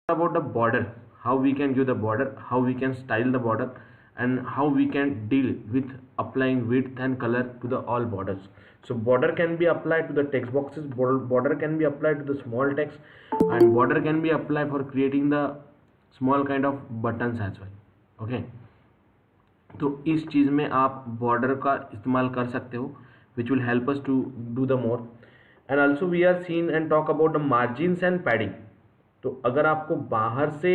about the border, how we can give the border, how we can style the border, and how we can deal with applying width and color to the all borders. So border can be applied to the text boxes, border can be applied to the small text, and border can be applied for creating the small kind of buttons as well. Okay, तो इस चीज़ में आप border का इस्तेमाल कर सकते हो, which will help us to do the more. And also we are seen and talk about the margins and padding. तो अगर आपको बाहर से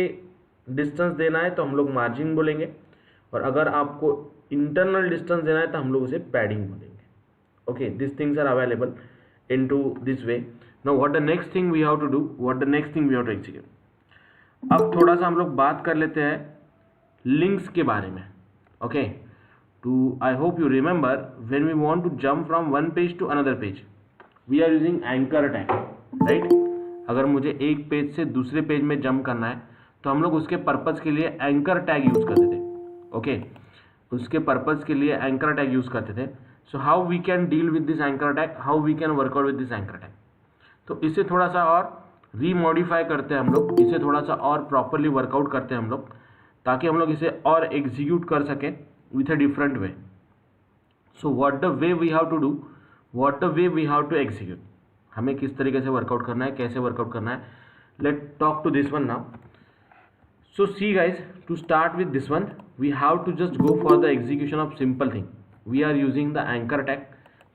डिस्टेंस देना है तो हम लोग मार्जिन बोलेंगे, और अगर आपको इंटरनल डिस्टेंस देना है तो हम लोग उसे पैडिंग बोलेंगे. Okay, this things are available in to this way. Now what the next thing we have to do, what the next thing we have to execute. अब थोड़ा सा हम लोग बात कर लेते हैं लिंक्स के बारे में. Okay, to I hope you remember, when we want to jump from one page to another page, we are using anchor tag, right? अगर मुझे एक पेज से दूसरे पेज में जंप करना है तो हम लोग उसके पर्पज़ के लिए एंकर टैग यूज़ करते थे. ओके, उसके पर्पज़ के लिए एंकर टैग यूज़ करते थे. So how we can deal with this anchor tag, how we can work out with this anchor tag. तो इसे थोड़ा सा और रीमॉडिफाई करते हैं हम लोग, इसे थोड़ा सा और प्रॉपरली वर्कआउट करते हैं हम लोग, ताकि हम लोग इसे और एग्जीक्यूट कर सकें with a different way. So what the way we have to do, what the way we have to execute, हमें किस तरीके से वर्कआउट करना है, कैसे वर्कआउट करना है. Let's talk to this one now. So see guys, to start with this one, we have to just go for the execution of simple thing. We are using the anchor tag.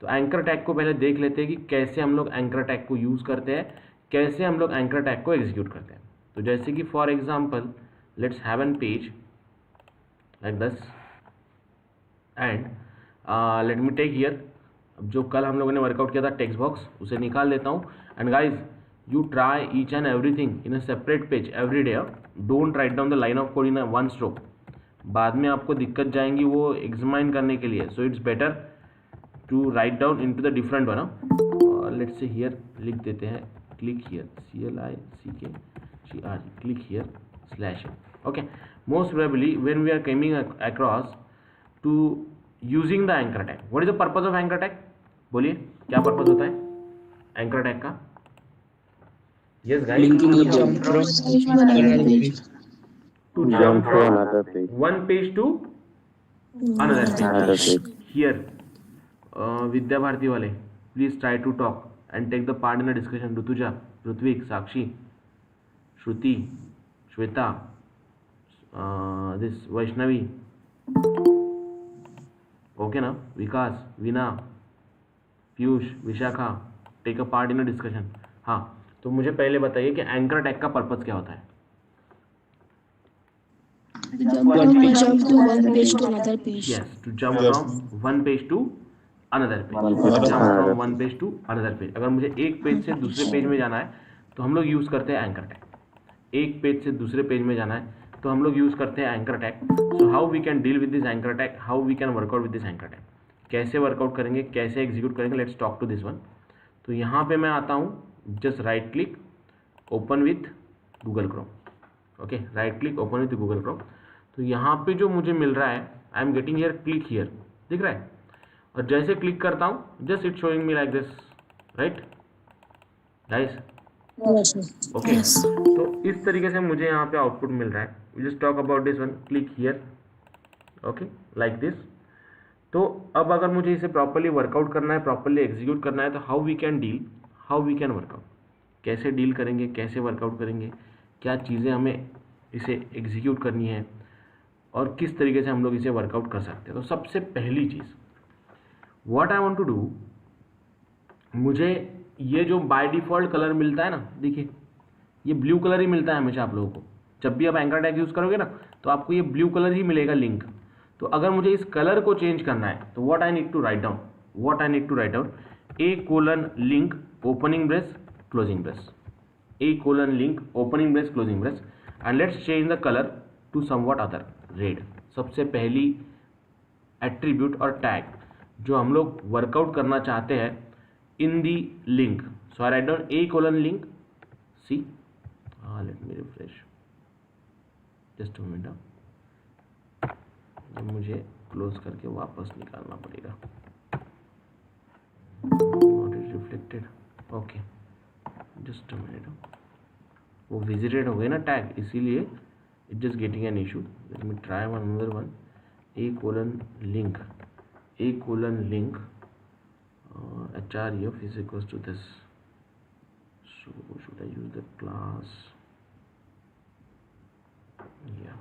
तो anchor tag को पहले देख लेते हैं कि कैसे हम लोग एंकर टैग को यूज़ करते हैं, कैसे हम लोग एंकर टैग को एग्जीक्यूट करते हैं. तो जैसे कि for example let's have an page like this and let me take here. अब जो कल हम लोगों ने वर्कआउट किया था टेक्स्ट बॉक्स, उसे निकाल लेता हूँ. And guys, you try each and everything in a separate page every day. Don't write down the line of code in a one stroke. बाद में आपको दिक्कत जाएंगी वो एग्जामाइन करने के लिए. So it's better to write down in to the different one. Let's say here लिख देते हैं click here, CLICKGR, click here slash. Okay, most probably when we are coming across to using the anchor tag. What is the purpose of anchor tag? बोलिए, क्या purpose होता है anchor tag का? Yes guys, to jump from one page to another page. Here, Vidya Bharati वाले, please try to talk and take the part in the discussion. Rutuja, Ritvik, Sakshi, Shruti, Shweta, this Vaishnavi, okay ना, Vikas, Veena, Piyush, Vishakha, take a part in a discussion. हाँ, तो मुझे पहले बताइए कि anchor tag का purpose क्या होता है? to jump to one page to another page. Yes, to jump from one page to another page. To jump from one page to another page. अगर मुझे एक पेज से दूसरे पेज में जाना है तो हम लोग यूज़ करते हैं एंकर टैग. एक पेज से दूसरे पेज में जाना है तो हम लोग यूज़ करते हैं anchor tag. So how we can deal with this anchor tag, how we can work out with this anchor tag, कैसे वर्कआउट करेंगे, कैसे एग्जीक्यूट करेंगे. Let's talk to this one. तो यहाँ पे मैं आता हूँ, just right click, open with Google Chrome. Okay, right click, open with Google Chrome. तो यहाँ पे जो मुझे मिल रहा है, I am getting here click here, दिख रहा है. और जैसे क्लिक करता हूँ, just it showing me like this, right guys? Okay, तो इस तरीके से मुझे यहाँ पे आउटपुट मिल रहा है. Just talk about this one, click here, okay, like this. तो अब अगर मुझे इसे प्रॉपरली वर्कआउट करना है, प्रॉपरली एग्जीक्यूट करना है, तो how we can deal, how we can work out, कैसे डील करेंगे, कैसे वर्कआउट करेंगे, क्या चीज़ें हमें इसे एग्जीक्यूट करनी है और किस तरीके से हम लोग इसे वर्कआउट कर सकते हैं. तो सबसे पहली चीज़, what I want to do, मुझे ये जो बाय डिफ़ॉल्ट कलर मिलता है ना, देखिए ये ब्लू कलर ही मिलता है हमेशा आप लोगों को. जब भी आप एंकर टैग यूज़ करोगे ना तो आपको ये ब्लू कलर ही मिलेगा लिंक. तो अगर मुझे इस कलर को चेंज करना है तो what I need to write down, what I need to write down, a link opening brace closing brace, a link opening brace closing brace, and let's change the colour to somewhat other, red. सबसे पहली attribute और tag जो हम लोग workout करना चाहते हैं in the link. So I write down a link, see, let me refresh, just a minute. अब मुझे क्लोज करके वापस निकालना पड़ेगा. Not it reflected, okay, just a minute. वो विजिटेड हो गए ना टैग, इसीलिए it just getting an issue. Let me try one another one. a colon link href is equals to this. So should I use the class? Yeah.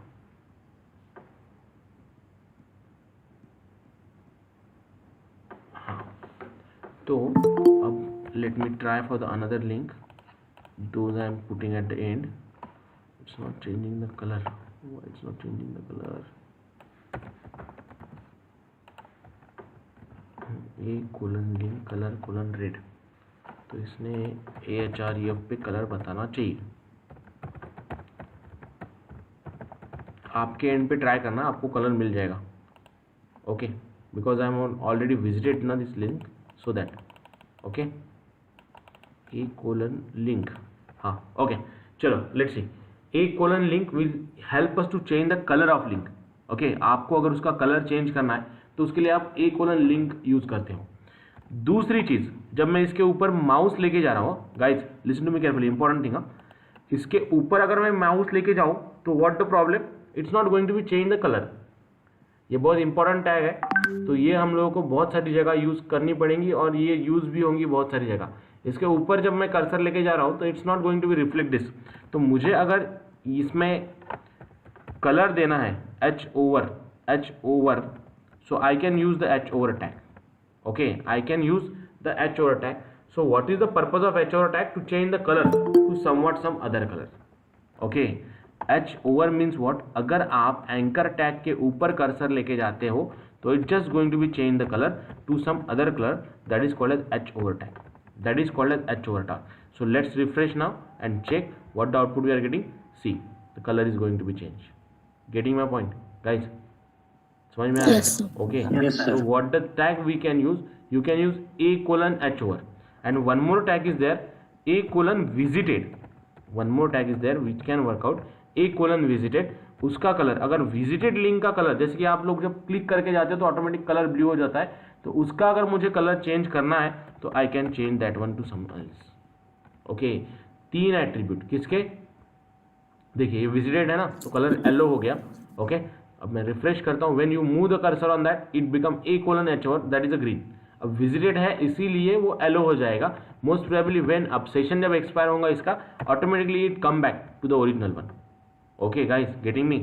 So अब let me try for the another link. Those I am putting at the end. It's not changing the color. Why it's not changing the color? A colon link color colon red. तो इसने AHREF पे colour बताना चाहिए. आपके and पे try करना, आपको colour मिल जाएगा. Okay, because I am already visited ना this link, so that. Okay, A colon link. हाँ, ओके, चलो let's see. A colon link will help us to change the colour of link. Okay, आपको अगर उसका colour change करना है तो उसके लिए आप ए कोलन लिंक यूज करते हो. दूसरी चीज, जब मैं इसके ऊपर माउस लेके जा रहा हूँ, guys listen to me carefully, important thing. इसके ऊपर अगर मैं माउस लेके जाऊं तो what the problem, it's not going to be change the colour. ये बहुत इंपॉर्टेंट टैग है, तो ये हम लोगों को बहुत सारी जगह यूज करनी पड़ेंगी और ये यूज भी होंगी बहुत सारी जगह. इसके ऊपर जब मैं कर्सर लेके जा रहा हूँ तो it's not going to be reflect this. तो मुझे अगर इसमें कलर देना है H over, so I can use the H over tag. Okay, I can use the H over tag. So what is the purpose of H over tag? To change the colour to somewhat some other colour. Okay, H over means what, अगर आप anchor tag के ऊपर cursor लेके जाते हो तो it just going to be change the colour to some other colour. That is called as H over tag. That is called as H over tag. So let's refresh now and check what the output we are getting. See, the color is going to be changed. Getting my point, guys? समझ में आ रहा है? Okay. Yes, sir. So what the tag we can use? You can use a colon H over, and one more tag is there, a colon visited. One more tag is there which can work out a colon visited. उसका colour, अगर visited link का colour, जैसे कि आप लोग जब click करके जाते हो तो ऑटोमेटिक कलर ब्लू हो जाता है, तो उसका अगर मुझे कलर चेंज करना है तो I can change that one to some else. Okay, 3 attribute किसके, देखिए ये विजिटेड है ना, तो कलर येलो हो गया. ओके, अब मैं रिफ्रेश करता हूँ. When you move the cursor on that it become a colon H over, that is a green. अब विजिटेड है इसीलिए वो येलो हो जाएगा. मोस्ट प्रोबेबली व्हेन अब सेशन जब एक्सपायर होगा इसका, automatically it come back to the original one. Okay guys, getting me?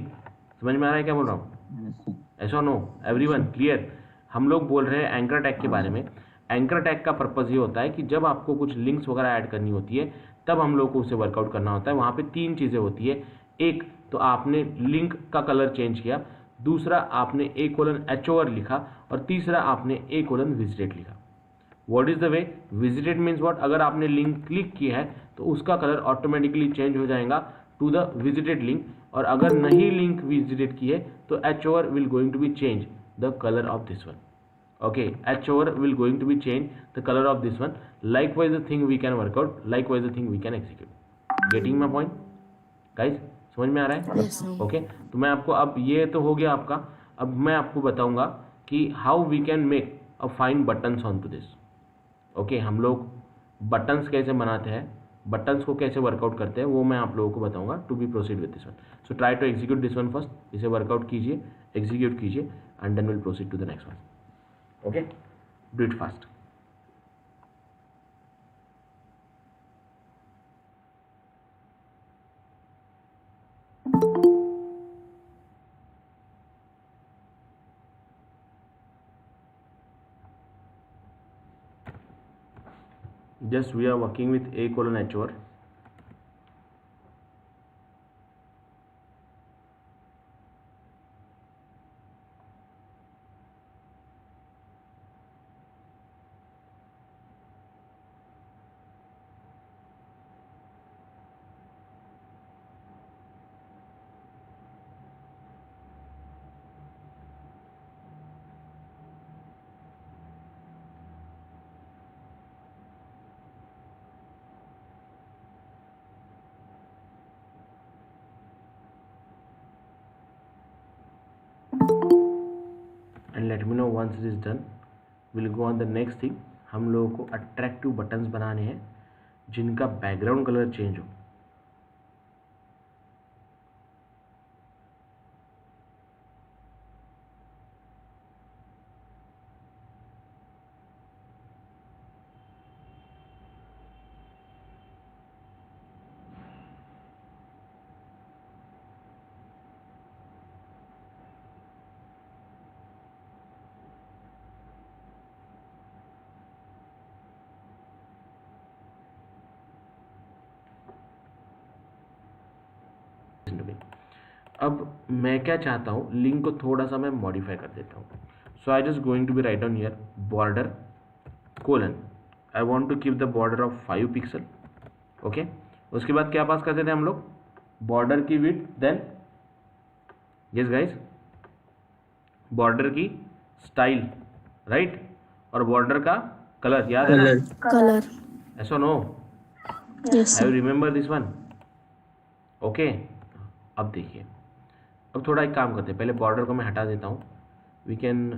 समझ में आ रहा है क्या बोल रहा हूँ? ऐसा नो एवरीवन क्लियर? हम लोग बोल रहे हैं एंकर टैग के बारे में. एंकर टैग का पर्पज ये होता है कि जब आपको कुछ लिंक्स वगैरह ऐड करनी होती है तब हम लोग को उसे वर्कआउट करना होता है. वहाँ पे 3 चीज़ें होती है. एक तो आपने लिंक का कलर चेंज किया, दूसरा आपने ए कोलन एच ओवर लिखा, और तीसरा आपने ए कोलन विजिटेड लिखा. What is the way? Visited means what, अगर आपने लिंक क्लिक किया है तो उसका कलर ऑटोमेटिकली चेंज हो जाएगा टू द विजिटेड लिंक, और अगर नहीं लिंक विजिटेड की है तो H over will going to be change the colour of this one. Okay, H over will going to be change the color of this one. Likewise the thing we can work out, likewise the thing we can execute. Getting my point, guys? समझ में आ रहा है? Yes, sir. Okay, तो मैं आपको, अब ये तो हो गया आपका, अब मैं आपको बताऊंगा कि how we can make a fine buttons onto this. Okay, हम लोग buttons कैसे बनाते हैं, buttons को कैसे वर्कआउट करते हैं, वो मैं आप लोगों को बताऊंगा. To be proceed with this one. So try to execute this one first. इसे वर्कआउट कीजिए, एग्जीक्यूट कीजिए, and then will proceed to the next one. Okay, do it fast. Just we are working with a colon H over. And let me know once it is done. We'll go on the next thing. हम लोगों को attractive buttons बनाने हैं जिनका background colour change हो. अब मैं क्या चाहता हूँ, लिंक को थोड़ा सा मैं मॉडिफाई कर देता हूँ. So I just going to be write down here border colon, I want to keep the border of 5 pixel. Okay, उसके बाद क्या पास करते थे हम लोग, बॉर्डर की width, then yes guys border की स्टाइल, राइट, और बॉर्डर का कलर, याद है ना? Color. ऐसा no, Yes, I sir. Remember this one. Okay, अब देखिए, अब थोड़ा एक काम करते हैं, पहले बॉर्डर को मैं हटा देता हूँ. वी कैन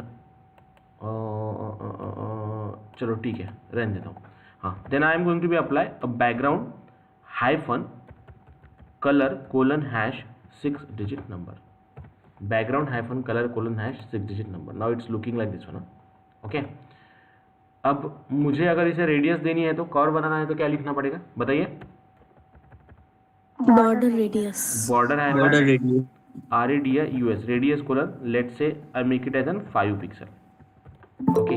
चलो ठीक है, रहने देता हूँ. हाँ, then I am going to be apply a background hyphen colour colon hash 6 digit number. Background hyphen colour colon hash 6 digit number. Now it's looking like this one. Okay, अब मुझे अगर इसे रेडियस देनी है तो कर्व बनाना है तो क्या लिखना पड़ेगा बताइए? Border radius. बॉर्डर है border radius. RADIUS radius colon, let say I make it as an 5 pixel. Okay,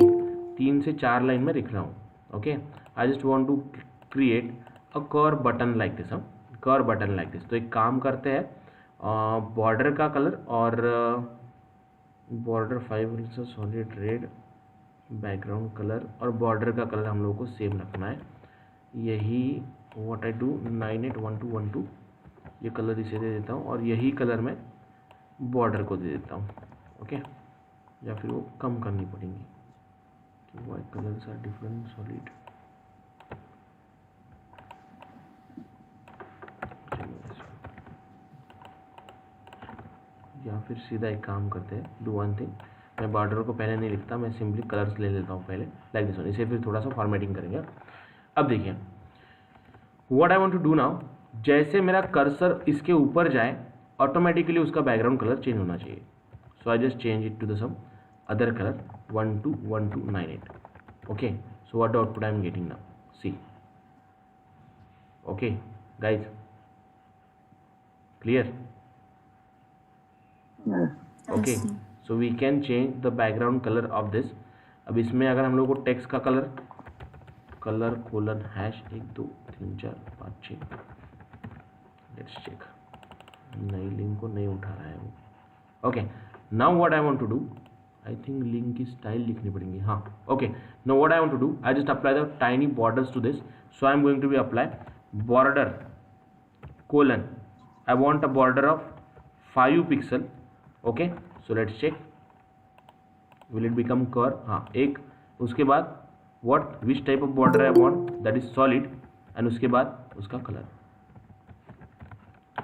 3 से 4 लाइन में लिख रहा हूँ. Okay, I just want to create a curve button like this. हम कर्व बटन लाइक दिस. तो एक काम करते हैं, बॉर्डर का कलर और border 5 solid red, background colour और बॉर्डर का कलर हम लोगों को सेम रखना है. यही व्हाट आई डू, 981212 ये कलर इसे दे देता हूँ और यही कलर मैं बॉर्डर को दे देता हूँ. ओके, या फिर वो कम करनी पड़ेंगी कि why colours are different solid. या फिर सीधा एक काम करते हैं, डू वन थिंग, मैं बॉर्डर को पहले नहीं लिखता, मैं सिंपली कलर्स ले लेता हूँ पहले लाइक दिस वन. इसे फिर थोड़ा सा फॉर्मेटिंग करेंगे. अब देखिए what I want to do now, जैसे मेरा कर्सर इसके ऊपर जाए ऑटोमेटिकली उसका बैकग्राउंड कलर चेंज होना चाहिए. So I just change it to the some other colour 121298. Okay, so what output I am getting now, see. Okay guys, clear? Okay, so we can change the background colour of this. अब इसमें अगर हम लोग को text का colour, colour colon hash 1 2 3 4 5 6, let's check, नई link को नहीं उठा रहा है वो. Okay, now what I want to do, I think link की स्टाइल लिखनी पड़ेगी. हाँ, okay, now what I want to do, I just apply the tiny borders to this. So I am going to be apply border colon, I want a border of 5 pixel. Okay, so let's check, will it become curve? हाँ, एक. उसके बाद what which type of border I want, that is solid, and उसके बाद उसका color.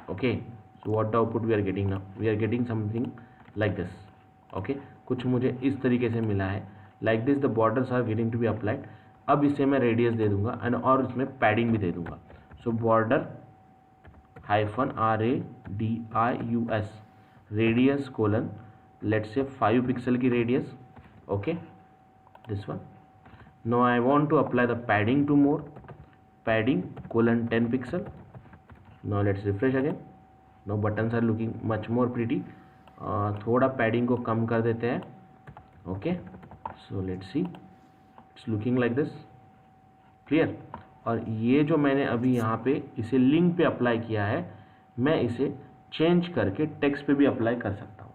Okay, so what the output we are getting now, we are getting something like this. Okay, कुछ मुझे इस तरीके से मिला है. like this the borders are getting to be applied. अब इसे मैं रेडियस दे दूंगा एंड और इसमें पैडिंग भी दे दूंगा. So border hyphen RADIUS radius colon, let's say 5 pixel की radius. Okay, this one. Now I want to apply the padding to more, padding colon 10 pixel. Now let's refresh again. Now buttons are looking much more pretty. थोड़ा padding को कम कर देते हैं. Okay, so let's see, it's looking like this. Clear? और ये जो मैंने अभी यहाँ पे इसे लिंक पे अप्लाई किया है, मैं इसे चेंज करके टेक्स्ट पे भी अप्लाई कर सकता हूँ.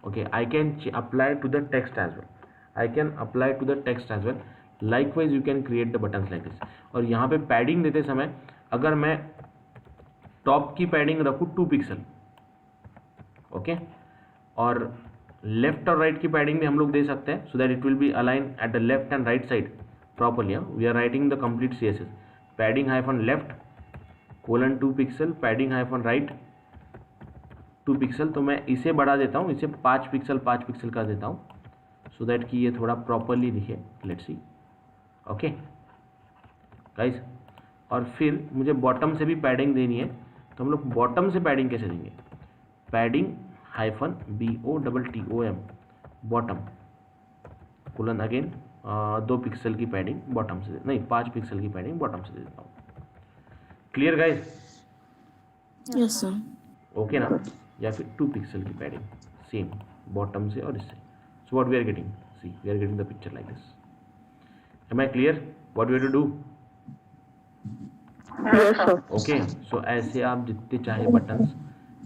Okay, I can apply to the text as well. I can apply to the text as well. Likewise you can create the buttons like this. और यहाँ पे पैडिंग देते समय अगर मैं टॉप की पैडिंग रखूँ 2 पिक्सल, ओके, और लेफ्ट और राइट की पैडिंग भी हम लोग दे सकते हैं, so that it will be align at the left and right side properly. We are writing the complete CSS. Padding hyphen left colon 2 pixel, padding hyphen right 2 pixel. तो मैं इसे बढ़ा देता हूँ, इसे 5 पिक्सल कर देता हूँ, सो दैट कि ये थोड़ा प्रॉपरली दिखे. Let's see. ओके गाइस, और फिर मुझे बॉटम से भी पैडिंग देनी है, तो हम लोग बॉटम से पैडिंग कैसे देंगे, padding hyphen BOTTOM bottom colon again 2 pixel की पैडिंग बॉटम से, नहीं 5 पिक्सल की पैडिंग बॉटम से दे देता हूँ. Clear guys? Yes, sir. Okay ना? या फिर 2 पिक्सल की पैडिंग सेम बॉटम से और इससे. So what we are getting, see we are getting the picture like this. Am I clear what we have to do? Yes, sir. ओके, सो ऐसे आप जितने चाहे बटन्स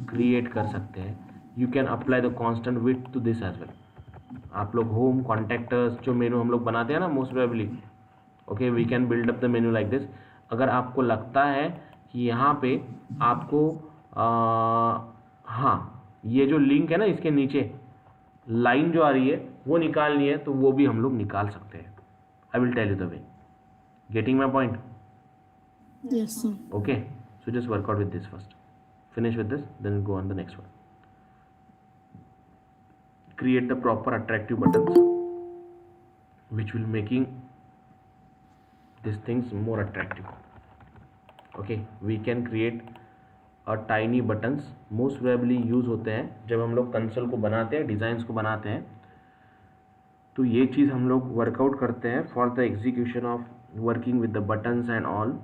क्रिएट कर सकते हैं. You can apply the constant width to this as well. आप लोग होम कॉन्टैक्टर्स जो मेनू हम लोग बनाते हैं ना most probably, okay, we can build up the menu like this. अगर आपको लगता है कि यहाँ पे आपको हाँ, ये जो लिंक है ना इसके नीचे लाइन जो आ रही है वो निकालनी है, तो वो भी हम लोग निकाल सकते हैं. I will tell you the way. Getting my point? Yes, sir. Okay, so just work out with this first. Finish with this, then go on the next one. Create the proper attractive buttons which will making these things more attractive. Okay, we can create a tiny buttons. Most probably use होते हैं जब हम लोग console को बनाते हैं, designs को बनाते हैं, तो ये चीज़ हम लोग वर्कआउट करते हैं for the execution of working with the buttons and all.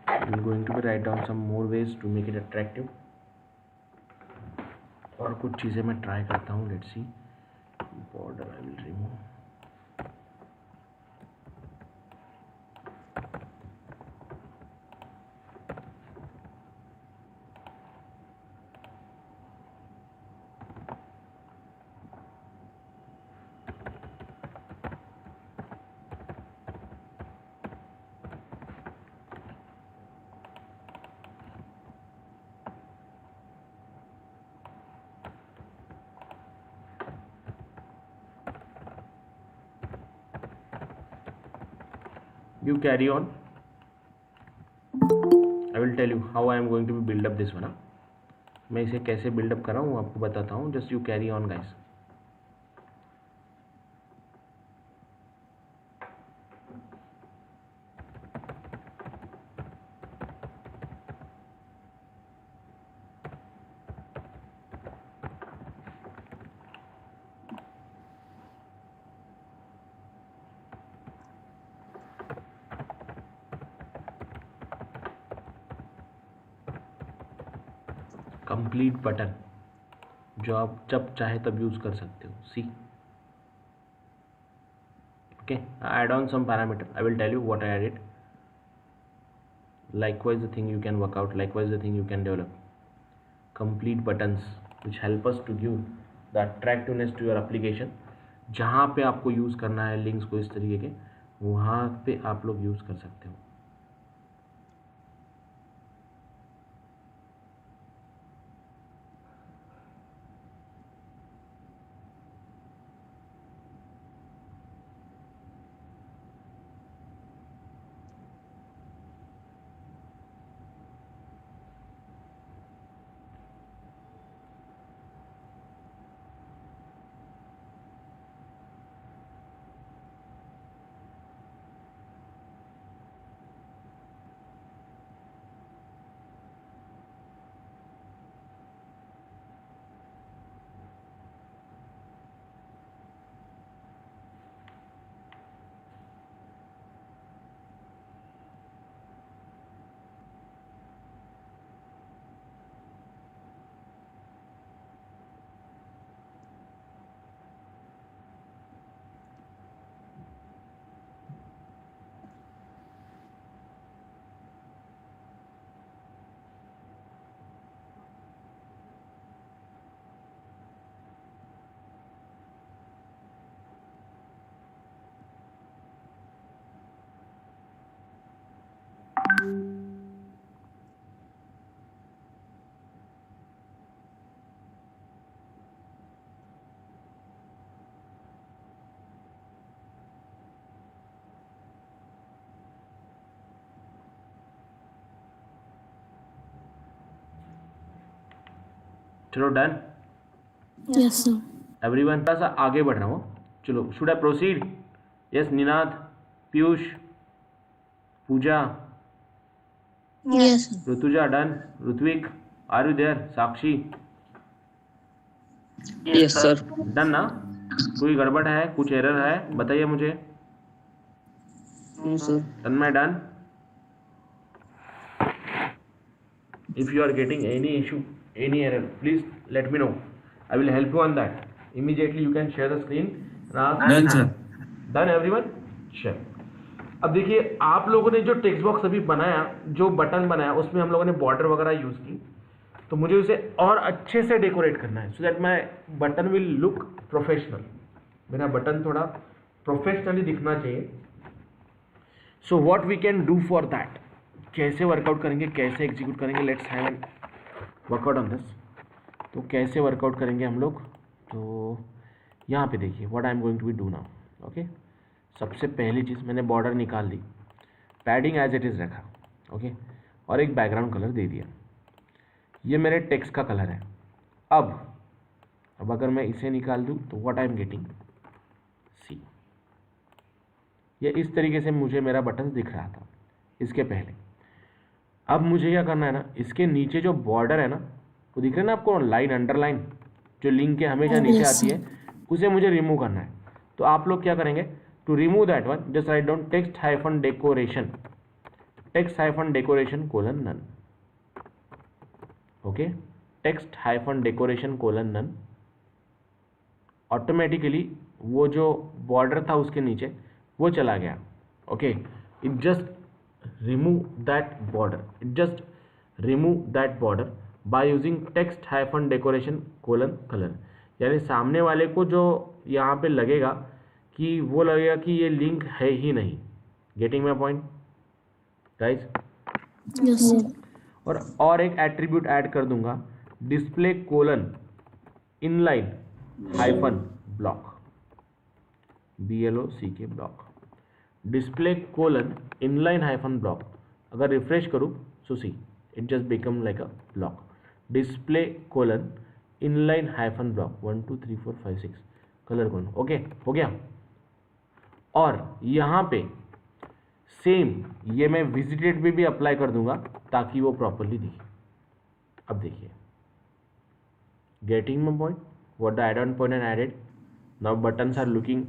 I'm going to be write down some more ways to make it attractive. और कुछ चीज़ें मैं ट्राई करता हूँ. Let's see. Border I will remove. You carry on. I will tell you how I am going to build up this one. मैं इसे कैसे buildup कर रहा हूँ आपको बताता हूँ. Just you carry on guys. Complete button जो आप जब चाहे तब यूज कर सकते हो. See. Okay, add on some parameter. I will tell you what I added. Likewise the thing you can work out, likewise the thing you can develop. Complete buttons which help us to give the attractiveness to your application. जहाँ पे आपको use करना है links को इस तरीके के, वहाँ पे आप लोग यूज़ कर सकते हो. चलो डन Yes, sir. एवरीवन। थोड़ा सा आगे बढ़ रहा हूँ, चलो should I proceed? Yes Ninad, Piyush, Pooja, Yes, sir. Rutuja done, Ritvik are you there, Sakshi Yes, sir. Done ना? कोई गड़बड़ है, कुछ एरर है बताइए मुझे। No, sir. Tanmay done? If you are getting any issue, any error, please let me know. I will help you on that. Immediately you can share the screen. Done, sir. Done everyone? Sure. अब देखिए आप लोगों ने जो text box अभी बनाया, जो button बनाया, उसमें हम लोगों ने बॉर्डर वगैरह यूज की, तो मुझे उसे और अच्छे से डेकोरेट करना है, so that my button will look professional. मेरा बटन थोड़ा प्रोफेशनली दिखना चाहिए। So what we can do for that, कैसे वर्कआउट करेंगे, कैसे एग्जीक्यूट करेंगे, let's have an workout on this. तो कैसे वर्कआउट करेंगे हम लोग, तो यहाँ पे देखिए what I am going to be do now. Okay, सबसे पहली चीज़ मैंने बॉर्डर निकाल दी, पैडिंग एज इट इज़ रखा, ओके, और एक बैकग्राउंड कलर दे दिया। ये मेरे टेक्स्ट का कलर है। अब अगर मैं इसे निकाल दूँ तो व्हाट आई एम गेटिंग, सी, ये इस तरीके से मुझे मेरा बटन दिख रहा था इसके पहले। अब मुझे क्या करना है ना, इसके नीचे जो बॉर्डर है ना, वो दिख रहा है ना आपको, लाइन अंडरलाइन जो लिंक के हमेशा नीचे Yes, आती है, उसे मुझे रिमूव करना है। तो आप लोग क्या करेंगे, to remove that one just write down text hyphen decoration, text hyphen decoration colon none. Okay, text hyphen decoration colon none. Automatically वो जो बॉर्डर था उसके नीचे वो चला गया। Okay, it just remove that border, it just remove that border by using text hyphen decoration colon color। यानी सामने वाले को जो यहाँ पे लगेगा कि वो लगेगा कि ये लिंक है ही नहीं। Getting my point guys? yes, sir. और एक एट्रीब्यूट ऐड कर दूंगा, display colon inline hyphen block, BLOCK block, display colon inline hyphen block. अगर रिफ्रेश करूँ so see it just become like a block, display colon inline hyphen block 1 2 3 4 5 6 colour colon. Okay, हो गया। और यहाँ पे same ये मैं विजिटेड पे भी अप्लाई कर दूंगा ताकि वो प्रॉपरली दिखे। अब देखिए, getting my point, what the add on point and added, now buttons are looking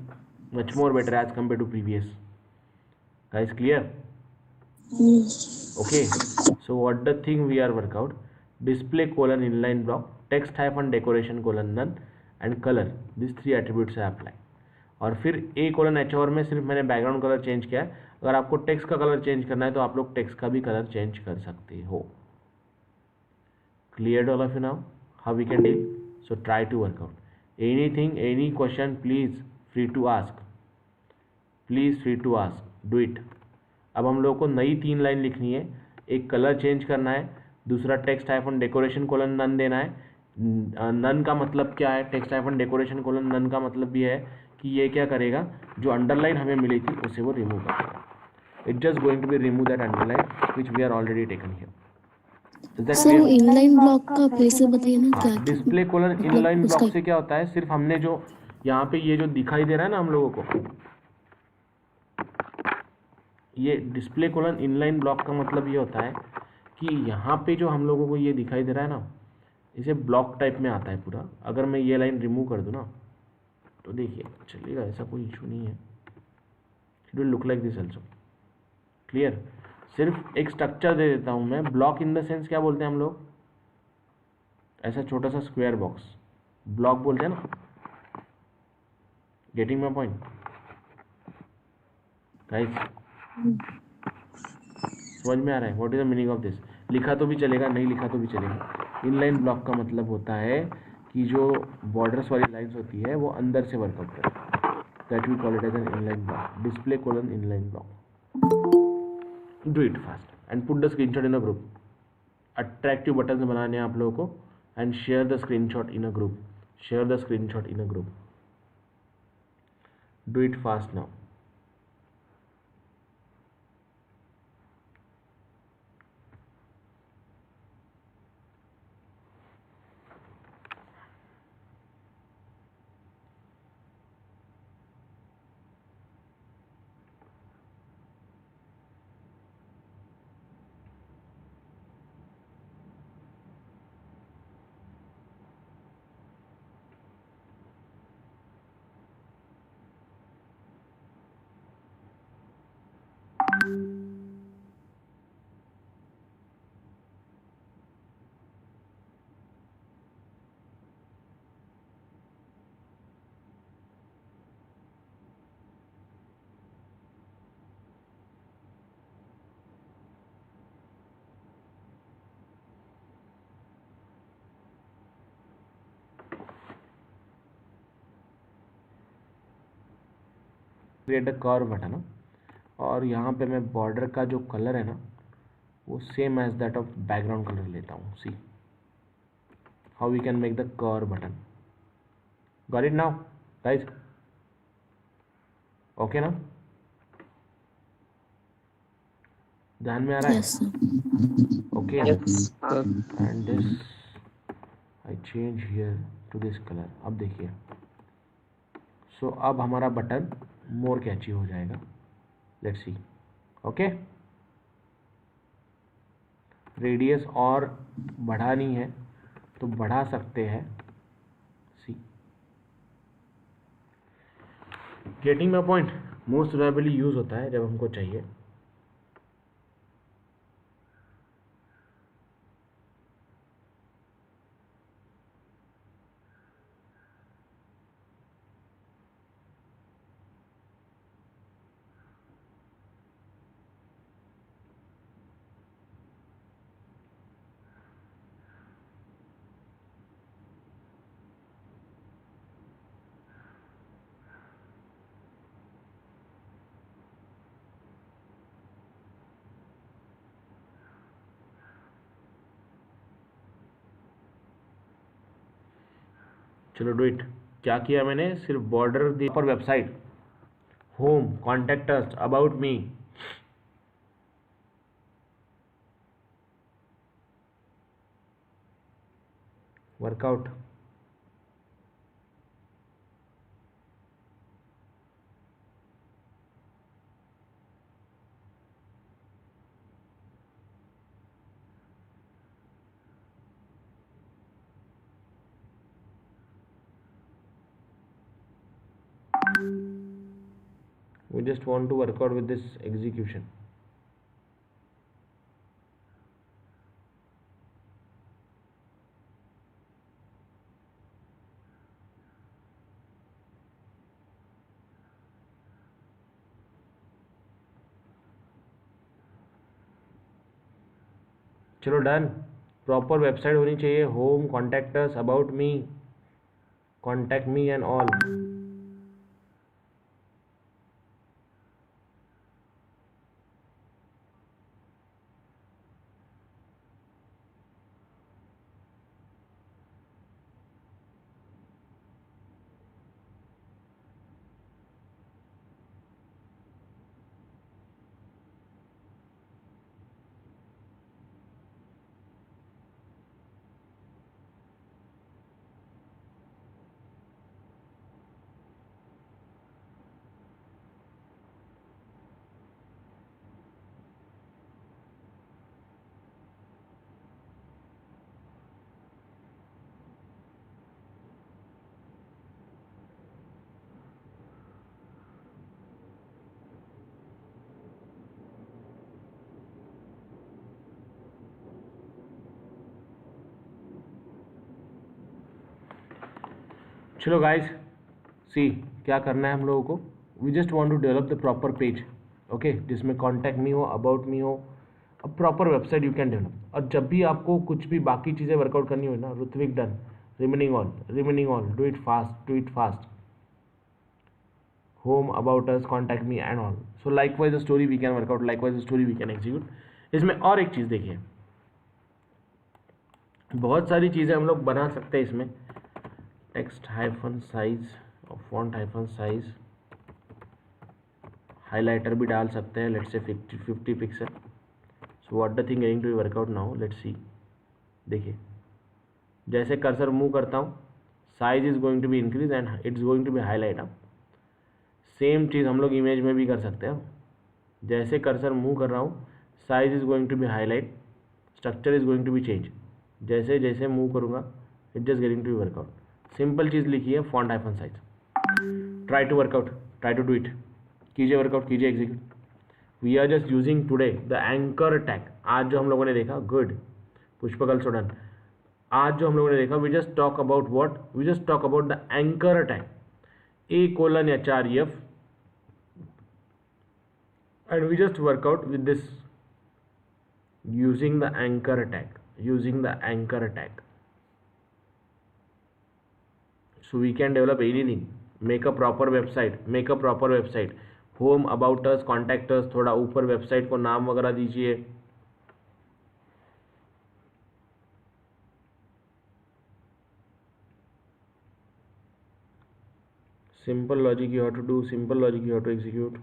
much more better as compare to previous. Guys, clear? Yes. Okay, so what the thing we are work out, display colon inline block, text hyphen decoration colon none and color, these three attributes I apply। और फिर a colon h और में सिर्फ मैंने background colour change किया है। अगर आपको टेक्स्ट का कलर चेंज करना है तो आप लोग टेक्स्ट का भी कलर चेंज कर सकते हो। Clear all of you now how we can deal? So try to work out anything, any question, please free to ask, please free to ask, do it. अब हम लोगों को नई 3 लाइन लिखनी है, एक कलर चेंज करना है, दूसरा text hyphen decoration colon none देना है। नन का मतलब क्या है, text hyphen decoration colon none का मतलब ये है कि ये क्या करेगा, जो अंडरलाइन हमें मिली थी उसे वो रिमूव करेगा। It just going to be remove that underline which we are already taken here. Sir वो इनलाइन ब्लॉक का फिर से बताइए ना क्या डिस्प्ले कोलन मतलब इनलाइन ब्लॉक उसका से क्या होता है, सिर्फ हमने जो यहाँ पे ये जो दिखाई दे रहा है ना हम लोगों को, ये डिस्प्ले कोलन इनलाइन ब्लॉक का मतलब ये होता है कि यहाँ पे जो हम लोगों को ये दिखाई दे रहा है ना, इसे ब्लॉक टाइप में आता है पूरा। अगर मैं ये लाइन रिमूव कर दूँ ना तो देखिए चलिएगा, ऐसा कोई इशू नहीं है। It will look like this also. Clear? सिर्फ एक स्ट्रक्चर दे देता हूँ मैं। ब्लॉक इन द सेंस क्या बोलते हैं हम लोग, ऐसा छोटा सा स्क्वायर बॉक्स ब्लॉक बोलते हैं ना। Getting my point guys? समझ में आ रहा है what is the meaning of this? लिखा तो भी चलेगा, नहीं लिखा तो भी चलेगा। इनलाइन ब्लॉक का मतलब होता है कि जो बॉर्डर्स वाली लाइंस होती है वो अंदर से वर्कआउट करे, that we call it as an inline block, display colon inline block. Do it fast and put the screenshot in a group. Attractive buttons बनाने हैं आप लोगों को, and share the screenshot in a group, share the screenshot in a group. Do it fast now. Create a curve button, और यहाँ पे मैं border का जो कलर है ना वो same as that of background colour लेता हूँ. See how we can make the curve button. Got it now guys? Okay ना? ध्यान में आ रहा है? Yes, sir. Okay. Yes, sir. And this I change here to this colour. अब देखिए, सो अब हमारा बटन मोर कैची हो जाएगा. Let's see. ओके, रेडियस और बढ़ानी है तो बढ़ा सकते हैं. See, getting my point? Most probably use होता है जब हमको चाहिए. चलो डू इट. क्या किया मैंने? सिर्फ बॉर्डर दी पर website, home, contact us, about me. Workout. We just want to work out with this execution. चलो डन. प्रॉपर वेबसाइट होनी चाहिए, home, contact us, about me, contact me and all. चलो guys, see क्या करना है हम लोगों को. We just want to develop the proper page, okay, जिसमें कॉन्टैक्ट मी हो, अबाउट मी हो. अब proper website you can develop. और जब भी आपको कुछ भी बाकी चीज़ें वर्कआउट करनी हो ना, Ritvik done, remaining all, do it fast. Home, about us, contact me and all. So likewise the story we can work out, likewise the story we can execute. इसमें और एक चीज़ देखिए, बहुत सारी चीज़ें हम लोग बना सकते हैं इसमें. टेक्स्ट हाइफन साइज और फॉन्ट हाइफन साइज, हाइलाइटर भी डाल सकते हैं. Let's say 50 pixel. So what the thing going to work out now, let's see. देखिए, जैसे कर्सर मूव करता हूँ, size is going to be increase and it's going to be highlight. अब same चीज़ हम लोग इमेज में भी कर सकते हैं. जैसे कर्सर मूव कर रहा हूँ, size is going to be highlight, structure is going to be change. जैसे जैसे मूव करूँगा, it just getting to be workout. Simple चीज़ लिखी है, font hyphen size. Try to workout, try to do it. कीजिए वर्कआउट, कीजिए execute. We are just using today the anchor tag. आज जो हम लोगों ने देखा, गुड पुष्पकल सोडन, आज जो हम लोगों ने देखा, we just talk about what, we just talk about the anchor tag A:HREF and we just work out with this using the anchor tag, using the anchor tag. So we can develop anything, make a proper website, make a proper website, home, about us, contact us. थोड़ा ऊपर website को नाम वगैरह दीजिए. Simple logic you have to do, simple logic you have to execute.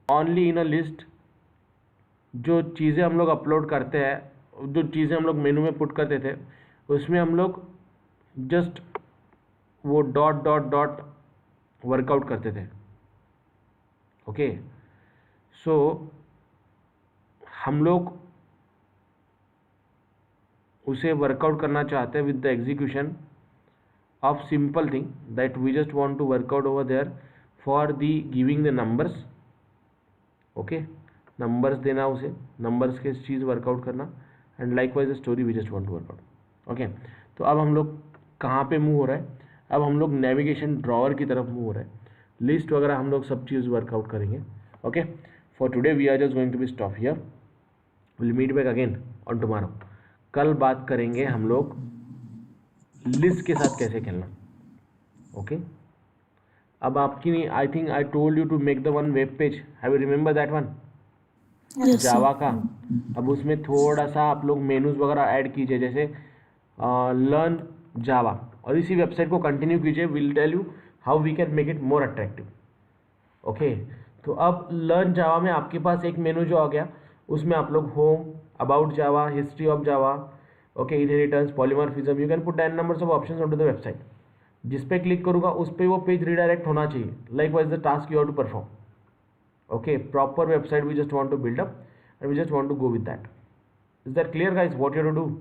Only in a list. जो चीज़ें हम लोग अपलोड करते हैं, जो चीज़ें हम लोग मेनू में पुट करते थे, उसमें हम लोग जस्ट वो डॉट डॉट डॉट वर्कआउट करते थे. ओके, सो हम लोग उसे वर्कआउट करना चाहते हैं with the execution of simple thing that we just want to work out over there for the giving the numbers. Okay, numbers देना उसे, numbers के चीज़ वर्कआउट करना, and likewise the story we just want to work out. Okay, तो अब हम लोग कहाँ पे मूव हो रहा है, अब हम लोग नेविगेशन ड्रॉवर की तरफ मूव हो रहा है. लिस्ट वगैरह हम लोग सब चीज़ वर्कआउट करेंगे. Okay, for today we are just going to be stop here. Will meet back again on tomorrow. कल बात करेंगे हम लोग लिस्ट के साथ कैसे खेलना. ओके, अब आपकी, I think I told you to make the one web page. Have you remember that one, Java का. अब उसमें थोड़ा सा आप लोग मेनूज वगैरह ऐड कीजिए, जैसे लर्न जावा, और इसी वेबसाइट को कंटिन्यू कीजिए. Will tell you how we can make it more attractive. Okay, तो अब लर्न जावा में आपके पास एक मेनू जो आ गया, उसमें आप लोग home, about Java, history of Java, okay, inheritance, polymorphism, you can put 10 numbers of options on to the website. जिस पे क्लिक करूँगा उस पे वो पेज रिडायरेक्ट होना चाहिए. Likewise the task you have to perform. Okay, proper website we just want to build up and we just want to go with that. Is that clear guys what you have to do?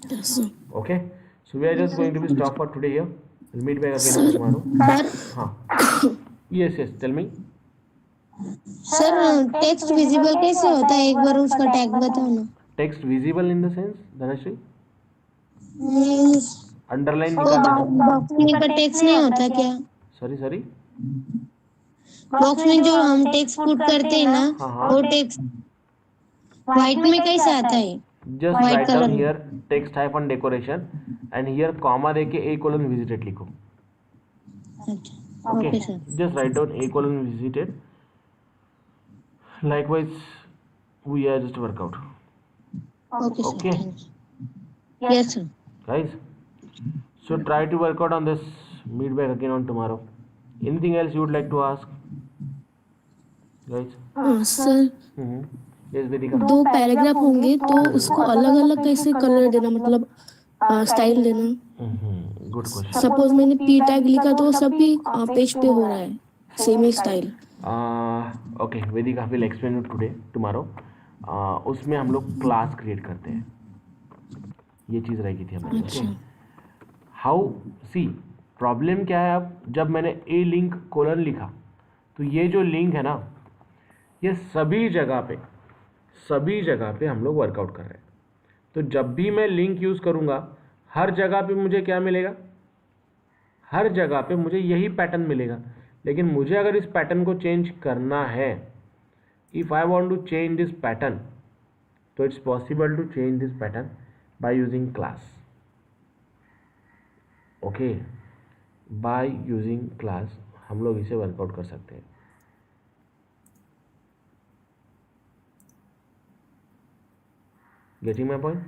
Yes, sir. Okay, so we are just going to be stop for today here. We'll meet back again on tomorrow. हाँ, yes, tell me. Sir text visible कैसे होता है, एक बार उसका tag बताओ ना. Text visible in the sense, Dhanashree, means underline वो निकाल. बॉक्स में का टेक्स्ट नहीं होता क्या? सॉरी, बॉक्स में जो हम टेक्स्ट पुट करते हैं ना, हाँ. वो टेक्स्ट व्हाइट में कैसे आता है? Just White write down color. here text hyphen decoration and here comma देके A: visited लिखो. अच्छा, Okay, okay sir. just write down A: visited. Likewise, we are just work out. Okay sir. Okay. Yes sir. Guys, so try to work out on this. Meet back again on tomorrow. Anything else you would like to ask, guys? Sir Yes, Vedika. 2 paragraph होंगे तो उसको अलग अलग कैसे colour देना, मतलब style देना. Good question. Suppose मैंने पी टैग लिखा तो सभी पेज पे हो रहा है same he style. Okay, Vedika will explain it today, tomorrow. उसमें हम लोग क्लास क्रिएट करते हैं. ये चीज़ रह गई थी हमारी. अच्छा. हाउ, सी प्रॉब्लम क्या है, अब जब मैंने ए लिंक कोलन लिखा तो ये जो लिंक है ना, ये सभी जगह पे हम लोग वर्कआउट कर रहे हैं. तो जब भी मैं लिंक यूज़ करूँगा, हर जगह पे मुझे क्या मिलेगा, हर जगह पे मुझे यही पैटर्न मिलेगा. लेकिन मुझे अगर इस पैटर्न को चेंज करना है, if I want to change this pattern, तो it's possible to change this pattern by using class. Okay, by using class हम लोग इसे वर्कआउट कर सकते हैं. Getting my point?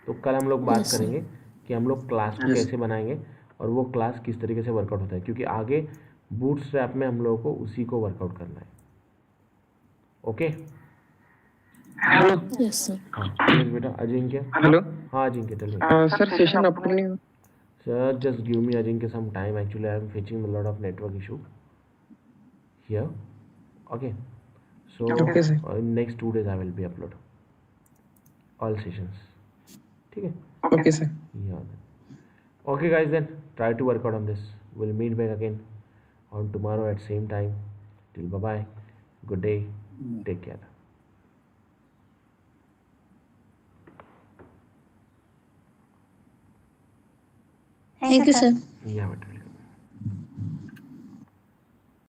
तो कल हम लोग बात करेंगे कि हम लोग क्लास को कैसे बनाएंगे और वो क्लास किस तरीके से वर्कआउट होता है, क्योंकि आगे बूटस्ट्रैप में हम लोगों को उसी को वर्कआउट करना है. Okay hello yes sir. हाँ yes, बेटा अजिंक्य हेलो हाँ Ajinkya tell me sir session upcoming sir just give me Ajinkya some time actually I am facing a lot of network issue here okay so Okay, sir. in next 2 days I will be upload all sessions ठीक है okay sir yeah okay guys then try to work out on this we'll meet back again on tomorrow at same time till bye bye good day take care thank you sir. yeah बेटा